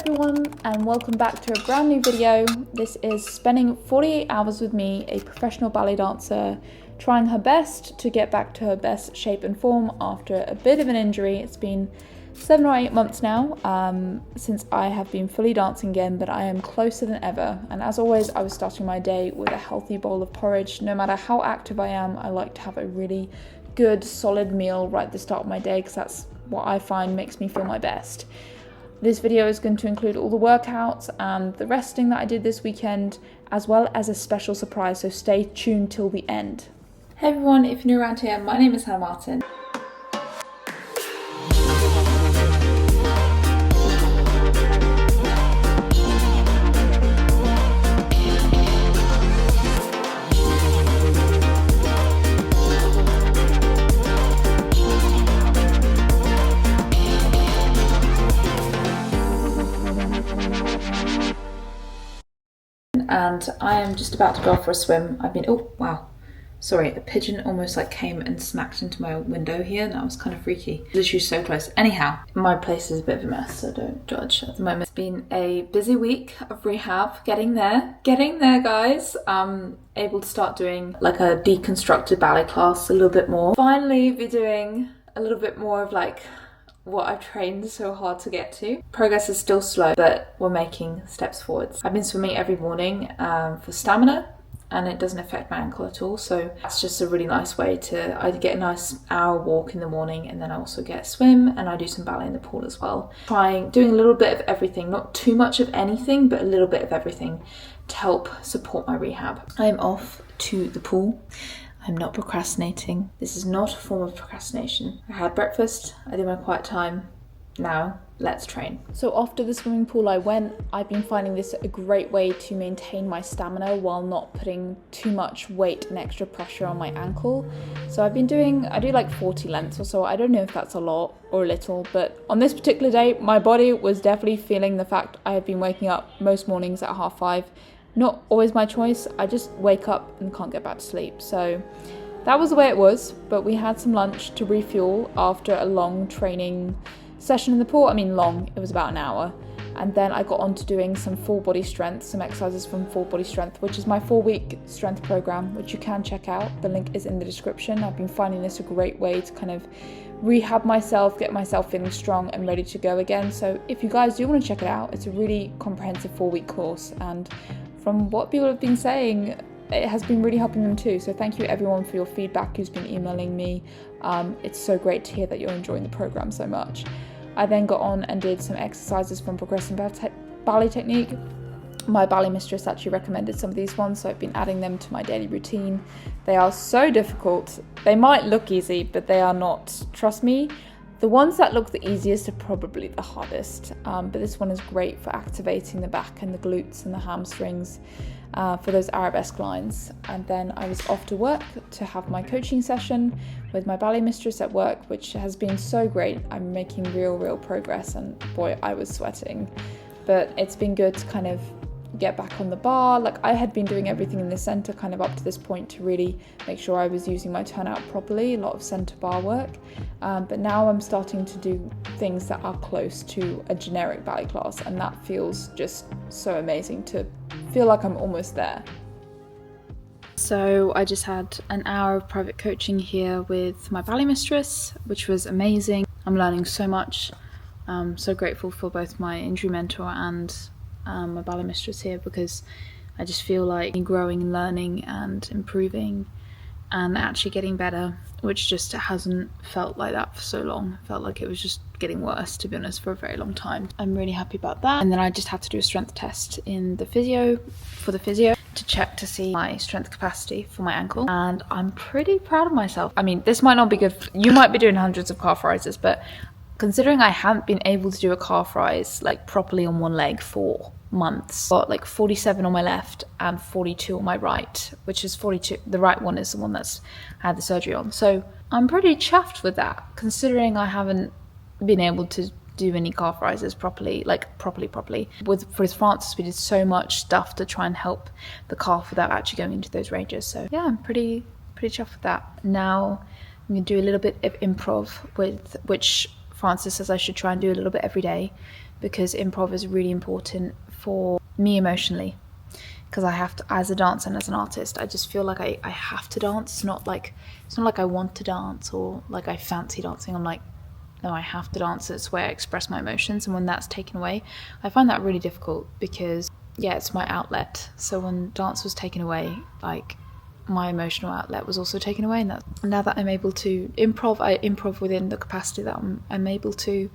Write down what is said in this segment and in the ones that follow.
everyone, and welcome back to a brand new video. This is spending 48 hours with me, a professional ballet dancer, trying her best to get back to her best shape and form after a bit of an injury. It's been 7 or 8 months now since I have been fully dancing again, but I am closer than ever. And as always, I was starting my day with a healthy bowl of porridge. No matter how active I am, I like to have a really good, solid meal right at the start of my day, because that's what I find makes me feel my best. This video is going to include all the workouts and the resting that I did this weekend, as well as a special surprise, so stay tuned till the end. Hey everyone, if you're new around here, my name is Hannah Martin. And I am just about to go off for a swim. Oh wow, sorry, a pigeon almost came and smacked into my window here, and that was kind of freaky. Literally so close. Anyhow, my place is a bit of a mess, so don't judge at the moment. It's been a busy week of rehab, getting there guys. Able to start doing like a deconstructed ballet class a little bit more. Finally be doing a little bit more of what I've trained so hard to get to. Progress is still slow, but we're making steps forwards. I've been swimming every morning for stamina, and it doesn't affect my ankle at all, so that's just a really nice way to either get a nice hour walk in the morning, and then I also get a swim, and I do some ballet in the pool as well. Doing a little bit of everything, not too much of anything, but a little bit of everything to help support my rehab. I'm off to the pool. I'm not procrastinating. This is not a form of procrastination. I had breakfast, I did my quiet time. Now, let's train. So after the swimming pool I've been finding this a great way to maintain my stamina while not putting too much weight and extra pressure on my ankle. So I do like 40 lengths or so. I don't know if that's a lot or a little, but on this particular day, my body was definitely feeling the fact I have been waking up most mornings at 5:30. Not always my choice, I just wake up and can't get back to sleep. So that was the way it was, but we had some lunch to refuel after a long training session in the pool. It was about an hour. And then I got on to doing some full body strength, some exercises from full body strength, which is my 4-week strength program, which you can check out. The link is in the description. I've been finding this a great way to kind of rehab myself, get myself feeling strong and ready to go again. So if you guys do want to check it out, it's a really comprehensive 4-week course, and from what people have been saying, it has been really helping them too. So thank you everyone for your feedback who's been emailing me. It's so great to hear that you're enjoying the program so much. I then got on and did some exercises from Progressive Ballet Technique. My ballet mistress actually recommended some of these ones, so I've been adding them to my daily routine. They are so difficult. They might look easy, but they are not. Trust me. The ones that look the easiest are probably the hardest, but this one is great for activating the back and the glutes and the hamstrings for those arabesque lines. And then I was off to work to have my coaching session with my ballet mistress at work, which has been so great. I'm making real progress, and boy, I was sweating. But it's been good to kind of get back on the bar. I had been doing everything in the center kind of up to this point to really make sure I was using my turnout properly, a lot of center bar work, but now I'm starting to do things that are close to a generic ballet class, and that feels just so amazing to feel like I'm almost there. So I just had an hour of private coaching here with my ballet mistress, which was amazing. I'm learning so much. I'm so grateful for both my injury mentor and my ballet mistress here, because I just feel like growing and learning and improving and actually getting better, which just hasn't felt like that for so long. It felt like it was just getting worse, to be honest, for a very long time. I'm really happy about that. And then I just had to do a strength test in the physio to check to see my strength capacity for my ankle, and I'm pretty proud of myself. This might not be good. You might be doing hundreds of calf rises, but considering I haven't been able to do a calf rise properly on one leg for months, got 47 on my left and 42 on my right, which is 42. The right one is the one that's had the surgery on. So I'm pretty chuffed with that, considering I haven't been able to do any calf rises properly. With Francis, we did so much stuff to try and help the calf without actually going into those ranges. So yeah, I'm pretty chuffed with that. Now I'm going to do a little bit of improv, which Francis says I should try and do a little bit every day, because improv is really important for me emotionally. Because I have to, as a dancer and as an artist, I just feel like I have to dance. It's not like I want to dance or like I fancy dancing. I'm like, no, I have to dance. It's where I express my emotions. And when that's taken away, I find that really difficult because, yeah, it's my outlet. So when dance was taken away, like my emotional outlet was also taken away. And now that I'm able to improv, I improv within the capacity that I'm able to.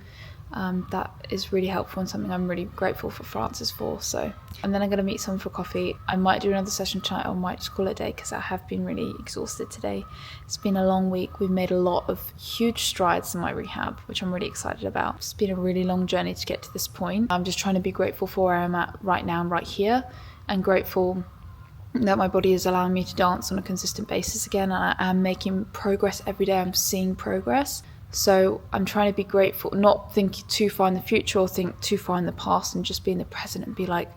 That is really helpful and something I'm really grateful for Francis for. So, and then I'm going to meet someone for coffee. I might do another session tonight or might just call it a day because I have been really exhausted today. It's been a long week. We've made a lot of huge strides in my rehab, which I'm really excited about. It's been a really long journey to get to this point. I'm just trying to be grateful for where I'm at right now and right here, and grateful that my body is allowing me to dance on a consistent basis again, and I am making progress every day. I'm seeing progress. So I'm trying to be grateful, not think too far in the future or think too far in the past, and just be in the present and be like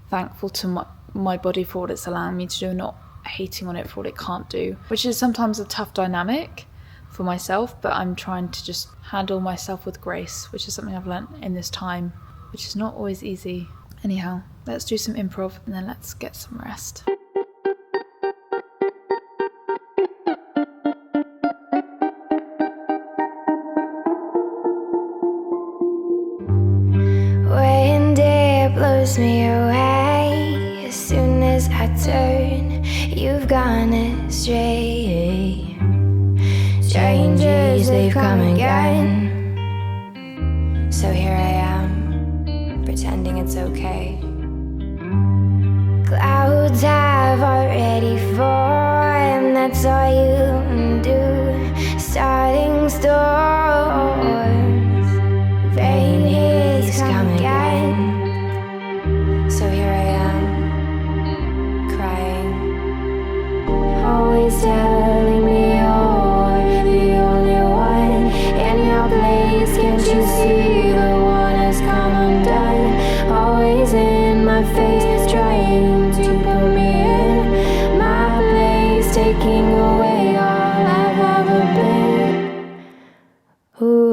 thankful to my body for what it's allowing me to do, not hating on it for what it can't do, which is sometimes a tough dynamic for myself, but I'm trying to just handle myself with grace, which is something I've learned in this time, which is not always easy. Anyhow, let's do some improv and then let's get some rest. Blows me away as soon as I turn. You've gone astray. Strangers, they've come again. So here I am, pretending it's okay. Clouds have already formed, that's all you do. Starting storms, rain has come again. So here I am, crying, always telling me you're the only one in your place. Can't you see the one has come undone? Always in my face, trying to put me in my place, taking away all I've ever been. Ooh.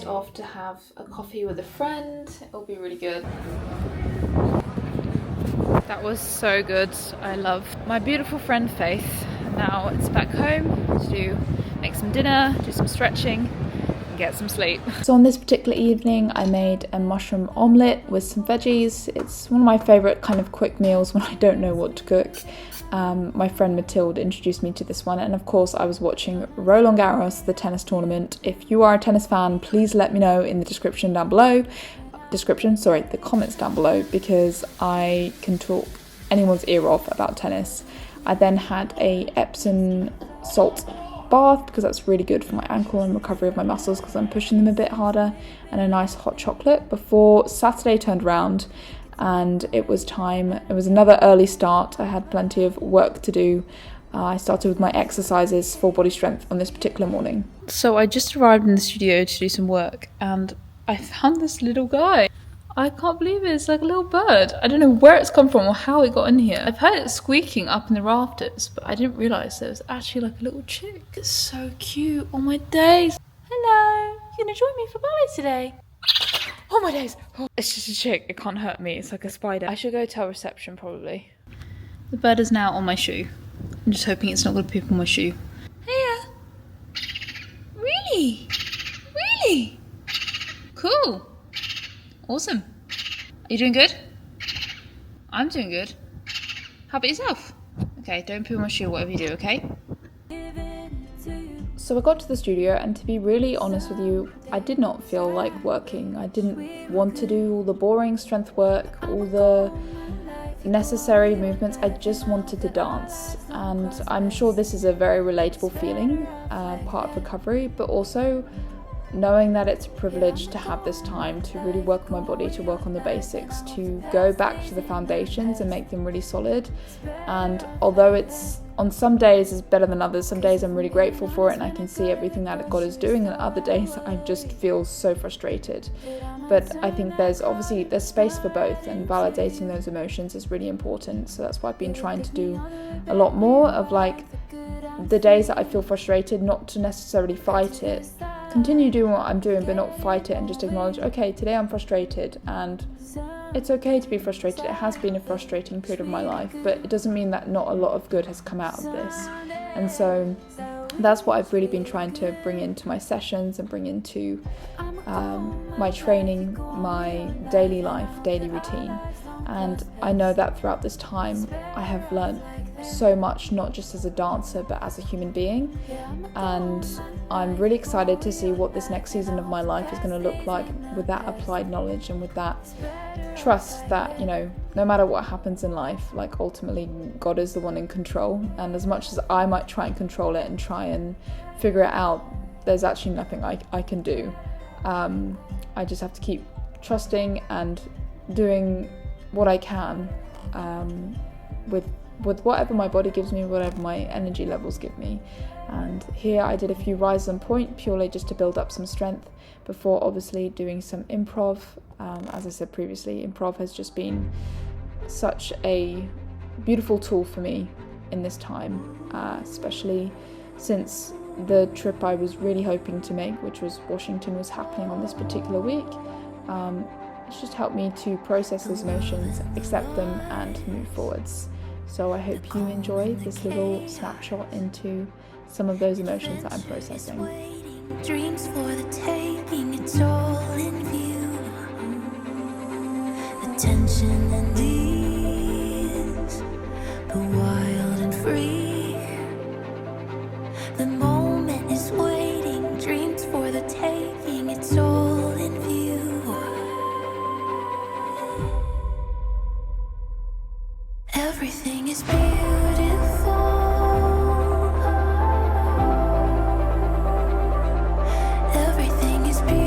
Off to have a coffee with a friend. It'll be really good. That was so good. I love my beautiful friend Faith. Now it's back home to make some dinner, do some stretching and get some sleep. So on this particular evening I made a mushroom omelette with some veggies. It's one of my favourite kind of quick meals when I don't know what to cook. My friend Mathilde introduced me to this one, and of course I was watching Roland Garros, the tennis tournament. If you are a tennis fan, please let me know in the description down below. The comments down below, because I can talk anyone's ear off about tennis. I then had a Epsom salt bath because that's really good for my ankle and recovery of my muscles because I'm pushing them a bit harder, and a nice hot chocolate before Saturday turned around. And it was time. It was another early start. I had plenty of work to do. I started with my exercises for body strength on this particular morning. So I just arrived in the studio to do some work, and I found this little guy. I can't believe it. It's like a little bird. I don't know where it's come from or how it got in here. I've heard it squeaking up in the rafters, but I didn't realise there was actually like a little chick. It's so cute. Oh my days. Hello. You gonna join me for ballet today? Oh my days. Oh, it's just a chick. It can't hurt me. It's like a spider. I should go tell reception probably. The bird is now on my shoe. I'm just hoping it's not going to poop on my shoe. Hiya. Really? Really? Cool. Awesome. Are you doing good? I'm doing good. How about yourself? Okay, don't poo on my shoe, whatever you do, okay? So I got to the studio, and to be really honest with you, I did not feel like working. I didn't want to do all the boring strength work, all the necessary movements. I just wanted to dance, and I'm sure this is a very relatable feeling, part of recovery, but also knowing that it's a privilege to have this time to really work on my body, to work on the basics, to go back to the foundations and make them really solid. And although it's on some days is better than others, some days I'm really grateful for it and I can see everything that God is doing, and other days I just feel so frustrated. But I think there's space for both, and validating those emotions is really important. So that's why I've been trying to do a lot more of like the days that I feel frustrated, not to necessarily fight it, continue doing what I'm doing, but not fight it, and just acknowledge, okay, today I'm frustrated, and it's okay to be frustrated. It has been a frustrating period of my life, but it doesn't mean that not a lot of good has come out of this. And so that's what I've really been trying to bring into my sessions and bring into my training, my daily life, daily routine. And I know that throughout this time I have learned so much, not just as a dancer but as a human being, and I'm really excited to see what this next season of my life is going to look like with that applied knowledge and with that trust that, you know, no matter what happens in life, like ultimately God is the one in control, and as much as I might try and control it and try and figure it out, there's actually nothing I can do. I just have to keep trusting and doing what I can with whatever my body gives me, whatever my energy levels give me. And here I did a few rises on point purely just to build up some strength before obviously doing some improv. As I said previously, improv has just been such a beautiful tool for me in this time, especially since the trip I was really hoping to make, which was Washington, was happening on this particular week. It's just helped me to process those emotions, accept them, and move forwards. So I hope you enjoy this little snapshot into some of those emotions that I'm processing. Dreams for the taking, it's all in view. The tension and ease, the wild and free. The moment is waiting, dreams for the taking, it's all in view. Everything is beautiful. Everything is beautiful.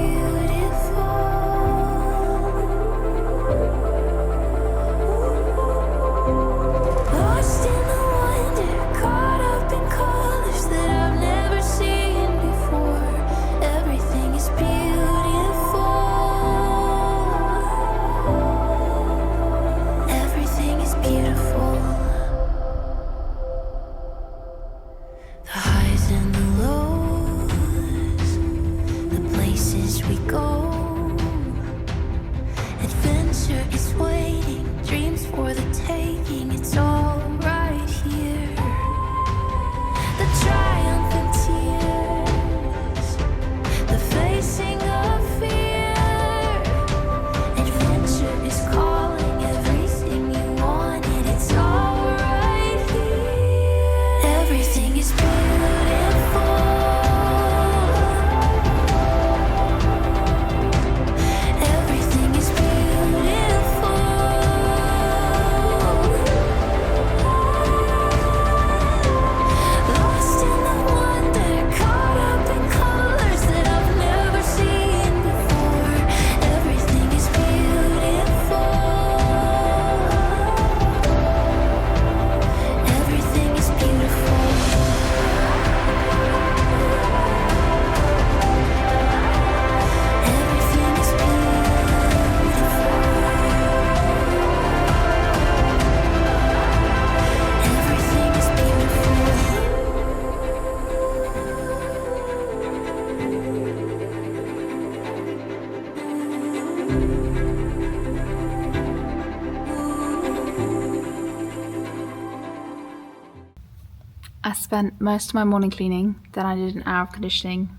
spent most of my morning cleaning, then I did an hour of conditioning,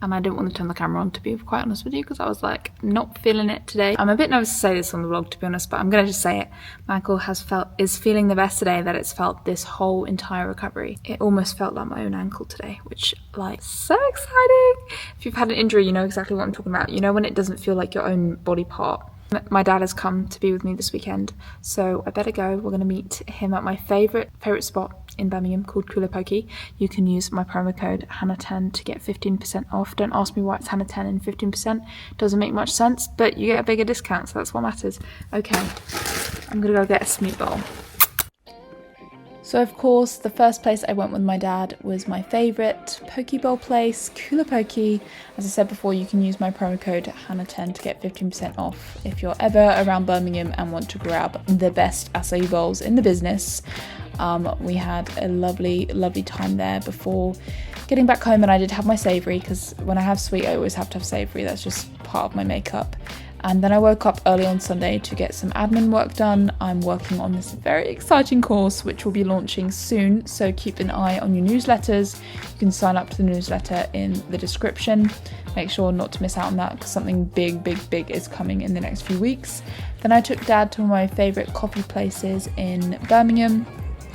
and I didn't want to turn the camera on, to be quite honest with you, because I was like not feeling it today. I'm a bit nervous to say this on the vlog, to be honest, but I'm gonna just say it. My ankle is feeling the best today that it's felt this whole entire recovery. It almost felt like my own ankle today, which, like, so exciting. If you've had an injury, you know exactly what I'm talking about. You know when it doesn't feel like your own body part. My dad has come to be with me this weekend, so I better go. We're gonna meet him at my favorite spot in Birmingham called Cooler Pokey. You can use my promo code Hannah10 to get 15% off. Don't ask me why it's Hannah10 and 15%. Doesn't make much sense, but you get a bigger discount, so that's what matters. Okay, I'm gonna go get a smooth bowl. So of course, the first place I went with my dad was my favourite poke bowl place, Cooler Pokey. As I said before, you can use my promo code Hannah10 to get 15% off if you're ever around Birmingham and want to grab the best acai bowls in the business. We had a lovely, lovely time there before getting back home, and I did have my savoury, because when I have sweet, I always have to have savoury. That's just part of my makeup. And then I woke up early on Sunday to get some admin work done. I'm working on this very exciting course, which will be launching soon, so keep an eye on your newsletters. You can sign up to the newsletter in the description. Make sure not to miss out on that, because something big is coming in the next few weeks. Then I took Dad to one of my favourite coffee places in Birmingham,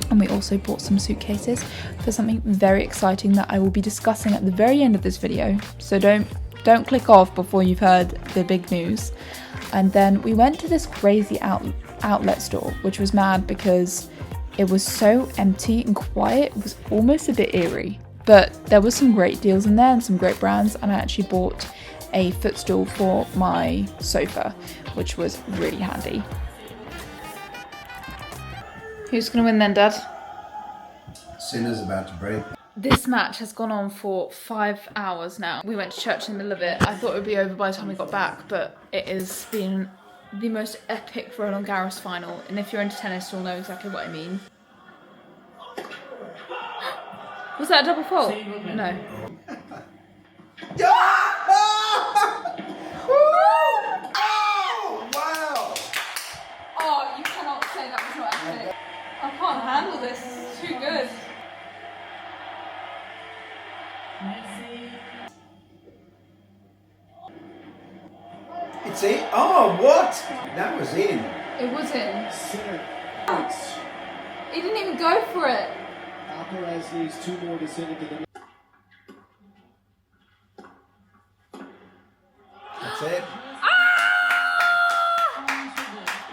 and we also bought some suitcases for something very exciting that I will be discussing at the very end of this video, so don't click off before you've heard the big news. And then we went to this crazy outlet store, which was mad because it was so empty and quiet. It was almost a bit eerie, but there was some great deals in there and some great brands, and I actually bought a footstool for my sofa, which was really handy. Who's gonna win then, Dad? Sinner's about to break. This match has gone on for 5 hours now. We went to church in the middle of it. I thought it would be over by the time we got back, but it has been the most epic Roland Garros final. And if you're into tennis, you'll know exactly what I mean. Was that a double fault? No. Oh, wow! Oh, you cannot say that was not epic. I can't handle this. It's too good. It's in. Oh, what? That was in. It was in. He didn't even go for it. Alcaraz needs 2 more to send it to the. That's it.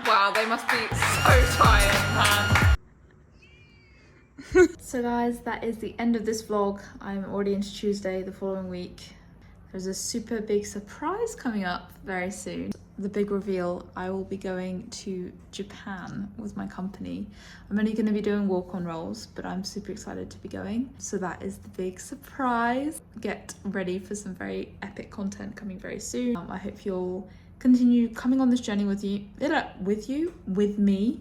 Wow, they must be so tired, man. So guys, that is the end of this vlog. I'm already into Tuesday, the following week. There's a super big surprise coming up very soon. The big reveal, I will be going to Japan with my company. I'm only going to be doing walk-on rolls, but I'm super excited to be going. So that is the big surprise. Get ready for some very epic content coming very soon. I hope you'll continue coming on this journey with me.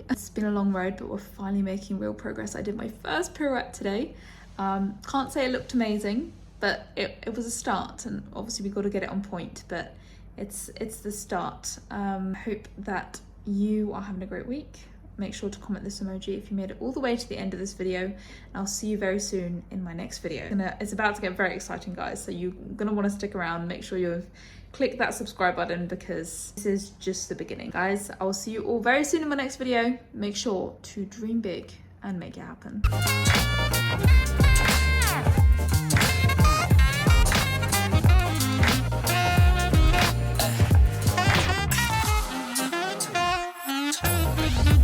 It's been a long road, but we're finally making real progress. I did my first pirouette today. Can't say it looked amazing, but it was a start, and obviously we got to get it on point, but it's the start. Hope that you are having a great week. Make sure to comment this emoji if you made it all the way to the end of this video, and I'll see you very soon in my next video. It's about to get very exciting, guys, so you're gonna want to stick around. Make sure you've clicked that subscribe button, because this is just the beginning. Guys, I will see you all very soon in my next video. Make sure to dream big and make it happen.